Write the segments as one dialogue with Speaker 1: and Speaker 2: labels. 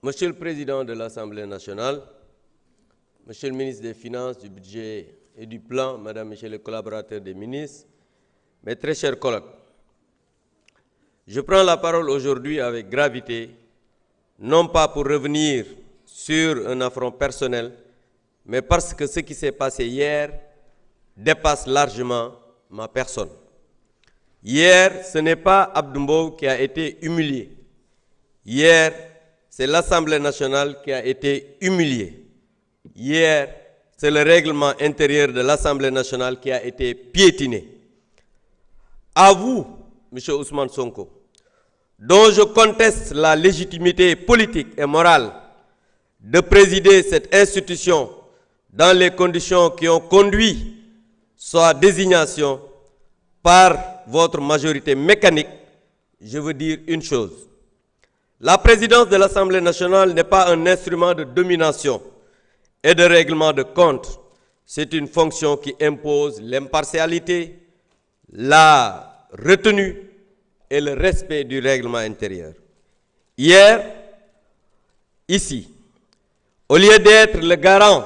Speaker 1: Monsieur le Président de l'Assemblée nationale, Monsieur le ministre des Finances, du Budget et du Plan, Madame, Messieurs les collaborateurs des ministres, mes très chers collègues, je prends la parole aujourd'hui avec gravité, non pas pour revenir sur un affront personnel, mais parce que ce qui s'est passé hier dépasse largement ma personne. Hier, ce n'est pas Abdou Mbow qui a été humilié. Hier, c'est l'Assemblée nationale qui a été humiliée. Hier, c'est le règlement intérieur de l'Assemblée nationale qui a été piétiné. À vous, M. Ousmane Sonko, dont je conteste la légitimité politique et morale de présider cette institution dans les conditions qui ont conduit sa désignation par votre majorité mécanique, je veux dire une chose. La présidence de l'Assemblée nationale n'est pas un instrument de domination et de règlement de compte. C'est une fonction qui impose l'impartialité, la retenue et le respect du règlement intérieur. Hier, ici, au lieu d'être le garant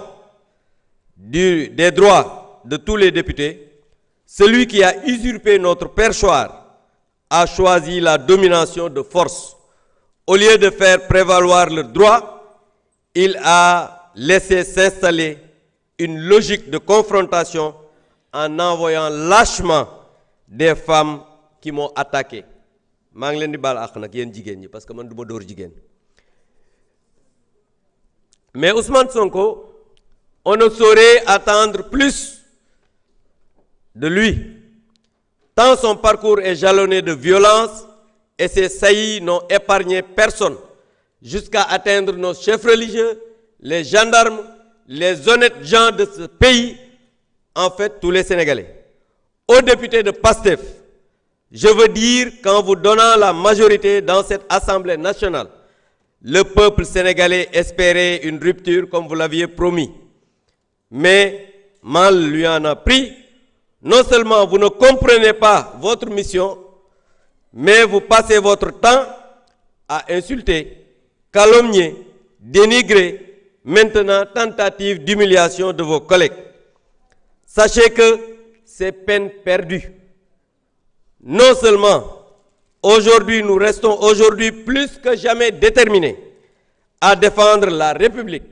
Speaker 1: des droits de tous les députés, celui qui a usurpé notre perchoir a choisi la domination de force. Au lieu de faire prévaloir le droit, il a laissé s'installer une logique de confrontation en envoyant lâchement des femmes qui m'ont attaqué. maa ngi leen di baal àq nag yéen jigéen ñi parce que man du ma dóor jigéen. Mais Ousmane Sonko, on ne saurait attendre plus de lui, tant son parcours est jalonné de violence et ses saillies n'ont épargné personne, jusqu'à atteindre nos chefs religieux, les gendarmes, les honnêtes gens de ce pays, en fait tous les Sénégalais. Aux députés de PASTEF, je veux dire qu'en vous donnant la majorité dans cette Assemblée nationale, le peuple sénégalais espérait une rupture comme vous l'aviez promis. Mais mal lui en a pris. Non seulement vous ne comprenez pas votre mission, mais vous passez votre temps à insulter, calomnier, dénigrer, maintenant tentative d'humiliation de vos collègues. Sachez que c'est peine perdue. Non seulement aujourd'hui, nous restons aujourd'hui plus que jamais déterminés à défendre la République,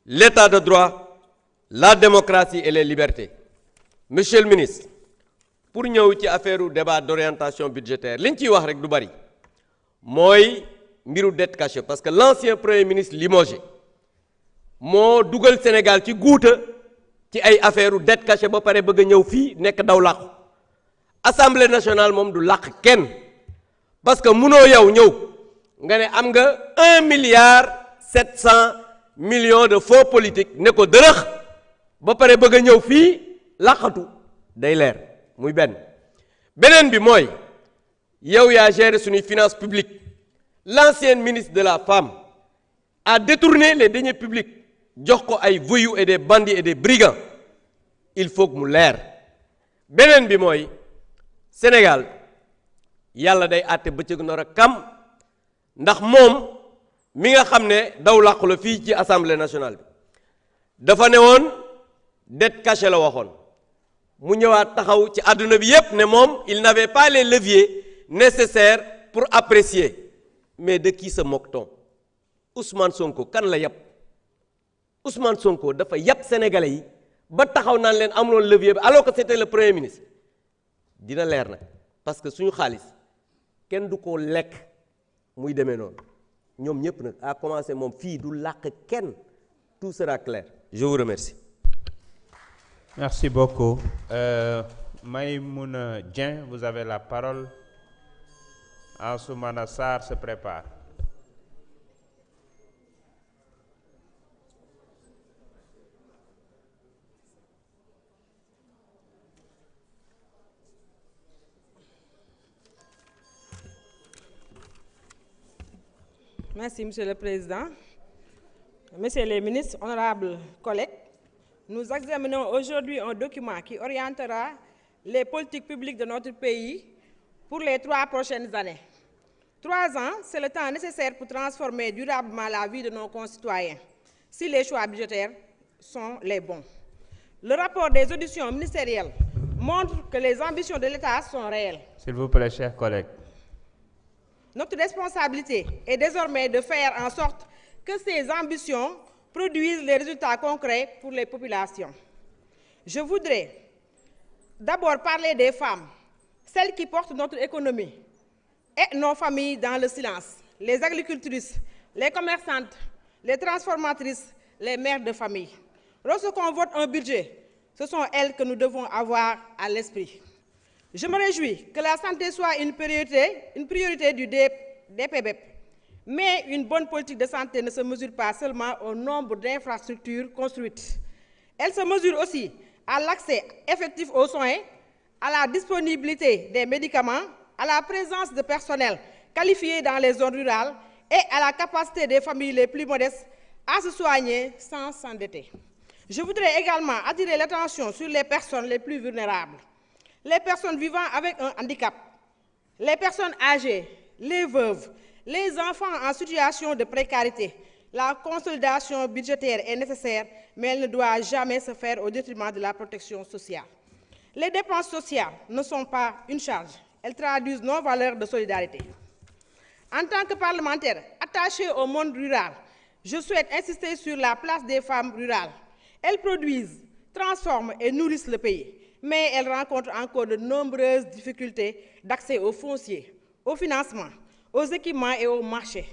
Speaker 1: l'état de droit, la démocratie et les libertés. Monsieur le ministre, pour ñëw ci affaire débat d'orientation budgétaire liñ ciy wax rek du bari mooy mbiru dette cachée parce que l'ancien premier ministre limogé moo dugal Sénégal ci guuta ci ay affaire dette cachée ba pare bëgg a ñëw fii nekk daw làqu Assemblée nationale moom du làq kenn parce que munoo yow ñëw nga ne am nga 1,7 milliard de fonds politiques ne ko dërëx ba pare bëgg a ñëw fii làqatu day leer muy beneen bi mooy yow yaa géré suñuy finances publiques l'ancienne ministre de la femme a détourné les deniers publics jox ko ay voyous et des bandits et des brigands il faut que mu leer beneen bi mooy Sénégal yàlla day àtte bëccëg nar a kam ndax moom mi nga xam ne daw làqu la fii ci Assemblée nationale bi dafa ne woon dette cachée la waxoon mu ñëwaat taxaw ci àdduna bi yépp ne moom il n'avait pas les leviers nécessaires pour apprécier mais de qui se moque-t-on Ousmane Sonko kan la yàpp Ousmane Sonko dafa yàpp sénégalais yi ba taxaw naan leen amuloon levier bi alors que c'était le premier ministre dina leer nag parce que suñu xaalis kenn du ko lekk muy demee noonu ñoom ñëpp nag à commencer moom fii du làq kenn tout sera clair je vous remercie.
Speaker 2: Merci beaucoup. Maïmouna Dieng, vous avez la parole. Ansoumana Sarr se prépare.
Speaker 3: Merci, Monsieur le Président. Messieurs les ministres, honorables collègues, nous examinons aujourd'hui un document qui orientera les politiques publiques de notre pays pour les 3 prochaines années. 3 ans, c'est le temps nécessaire pour transformer durablement la vie de nos concitoyens, si les choix budgétaires sont les bons. Le rapport des auditions ministérielles montre que les ambitions de l'État sont réelles.
Speaker 2: S'il vous plaît, chers collègues.
Speaker 3: Notre responsabilité est désormais de faire en sorte que ces ambitions produisent les résultats concrets pour les populations. Je voudrais d'abord parler des femmes, celles qui portent notre économie et nos familles dans le silence, les agricultrices, les commerçantes, les transformatrices, les mères de famille. Lorsqu'on vote un budget, ce sont elles que nous devons avoir à l'esprit. Je me réjouis que la santé soit une priorité du DPBEP. Mais une bonne politique de santé ne se mesure pas seulement au nombre d'infrastructures construites. Elle se mesure aussi à l'accès effectif aux soins, à la disponibilité des médicaments, à la présence de personnel qualifié dans les zones rurales et à la capacité des familles les plus modestes à se soigner sans s'endetter. Je voudrais également attirer l'attention sur les personnes les plus vulnérables, les personnes vivant avec un handicap, les personnes âgées, les veuves, les enfants en situation de précarité. La consolidation budgétaire est nécessaire, mais elle ne doit jamais se faire au détriment de la protection sociale. Les dépenses sociales ne sont pas une charge, elles traduisent nos valeurs de solidarité. En tant que parlementaire attaché au monde rural, je souhaite insister sur la place des femmes rurales. Elles produisent, transforment et nourrissent le pays, mais elles rencontrent encore de nombreuses difficultés d'accès aux fonciers, au financement, aux équipements et aux marchés.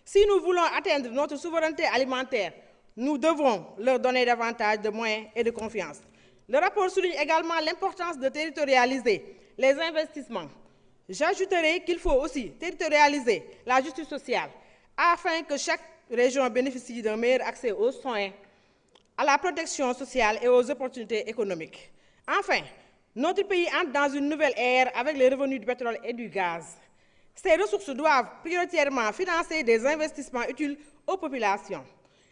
Speaker 3: Si nous voulons atteindre notre souveraineté alimentaire, nous devons leur donner davantage de moyens et de confiance. Le rapport souligne également l'importance de territorialiser les investissements. J'ajouterai qu'il faut aussi territorialiser la justice sociale afin que chaque région bénéficie d'un meilleur accès aux soins, à la protection sociale et aux opportunités économiques. Enfin, notre pays entre dans une nouvelle ère avec les revenus du pétrole et du gaz. Ces ressources doivent prioritairement financer des investissements utiles aux populations,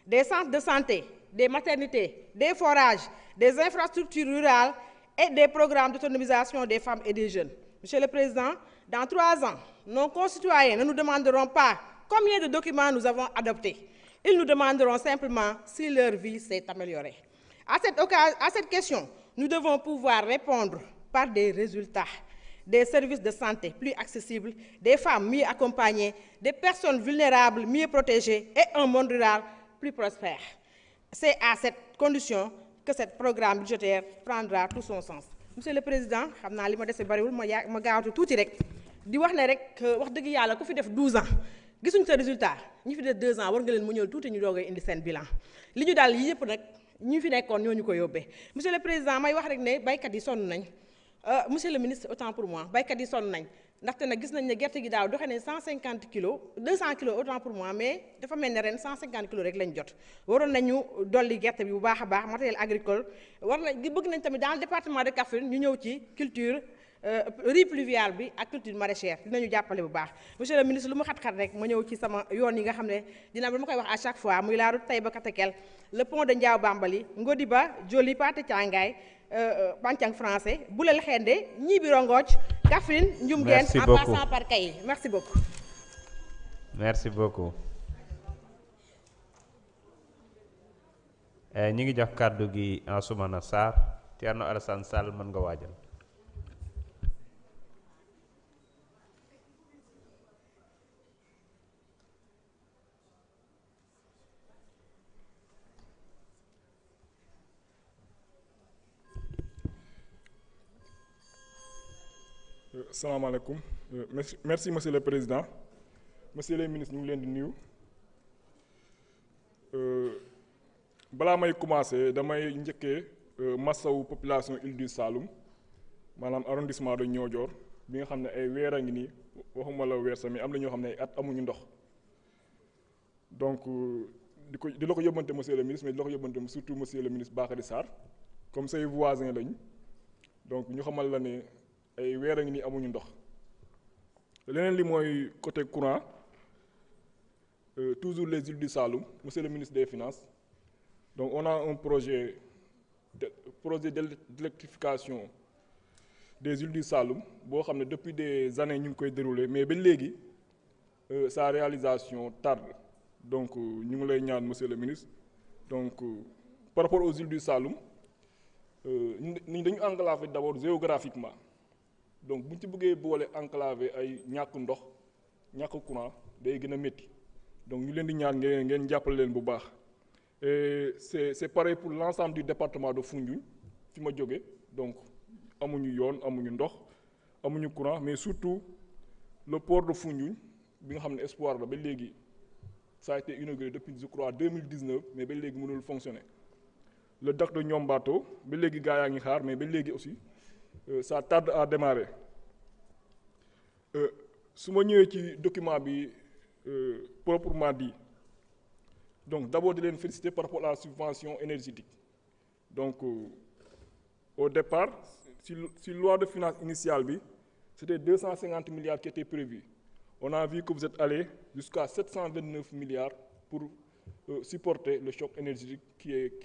Speaker 3: des centres de santé, des maternités, des forages, des infrastructures rurales et des programmes d'autonomisation des femmes et des jeunes. Monsieur le Président, dans 3 ans, nos concitoyens ne nous demanderont pas combien de documents nous avons adoptés. Ils nous demanderont simplement si leur vie s'est améliorée. À cette question, nous devons pouvoir répondre par des résultats, des services de santé plus accessibles, des femmes mieux accompagnées, des personnes vulnérables mieux protégées et un monde rural plus prospère. C'est à cette condition que ce programme budgétaire prendra tout son sens. Monsieur le Président, xam naa li ma dese bariwul ma gaawatu tuuti rek di wax ne rek wax dëgg yàlla ku fi def 12 ans gisuñ sa résultat ñi fi def 2 ans war nga leen mu ñëw tuuti ñu doog a indi seen bilan li ñu daal yi yëpp nag ñi fi nekkoon ñoo ñu ko yóbbee. Monsieur le Président, may wax rek ne baykat yi sonn nañ monsieur le ministre, autant pour moi baykat yi sonn nañ ndaxte nag gis nañ ne gerte gi daaw doxe ne 150 kilos 200 kilos autant pour moi, mais dafa mel ne ren 150 kilos rek lañ jot waroon nañu dolli gerte bi bu baax a baax matériel agricole war nañ bëgg nañ tamit dans le département de Kaffrine ñu ñëw ci culture riz pluvial bi ak culture maraîchère dinañu jàppale bu baax. Monsieur le ministre, lu mu xat-xat rek ma ñëw ci sama yoon yi nga xam ne dina ba ma koy wax à chaque fois muy la route Taïba Katakel, le pont de Ndiaw Bambali, Ngodiba, Joli, Pathé Thiangay, Banthiang français, Boulel Khende, Nibi Rongoch, Kaffrine, Ndioumgen, en passant par Kayi. Merci beaucoup.
Speaker 2: Merci beaucoup. Ñi ngi jox kàddu gi Ansoumana Sarr, Thierno Alassane Sall mën nga waajal.
Speaker 4: Salam alaikum. Merci, Monsieur le Président. Monsieur le Ministre, nous voulons de nous. Bala may commencer, damay ñëkke massawu population île du Saloum, manam arrondissement de Niodior, bi nga xamné ay wéra ngi ni waxuma la wér sami am na ñoo xamné ay at amuñu ndox. Donc di la ko yobante monsieur le ministre, mais di la ko yobante surtout monsieur le ministre Bakary Sarr, comme say voisins lañ. Donc ñu xamal la né ay weer a ngi nii amuñu ndox leneen li mooy côté courant toujours les îles du Saloum, monsieur le ministre des Finances. Donc on a un projet d'électrification des îles du Saloum boo xam ne depuis des années ñu ngi koy dérouler mais ba léegi sa réalisation tarde. Donc ñu ngi lay ñaan monsieur le ministre donc par rapport aux îles du Saloum ñu dañu enclavé d'abord géographiquement donc bu ñu ci bëggee boole enclavé ay ñàkk ndox ñàkk courant day gën a métti donc ñu leen di ñaan ngeen jàppale leen bu baax et c'est pareil pour l'ensemble du département de Foundiougne fi ma jóge donc amuñu yoon amuñu ndox amuñu courant mais surtout le port de Foundiougne bi nga xam ne espoir la ba léegi ça a été inauguré depuis je crois 2019 mais ba léegi mënul fonctionner le DAC de Niombato ba léegi gaa yaa ngi xaar mais ba léegi aussi ça tarde à démarrer su ma ñëwee ci document bi proprement dit donc d'abord di leen féliciter par rapport à la subvention énergétique donc au départ si loi de finances initiale bi c'était 250 milliards qui étaient prévus. On a vu que vous êtes allé jusqu'à 729 milliards pour supporter le choc énergétique qui est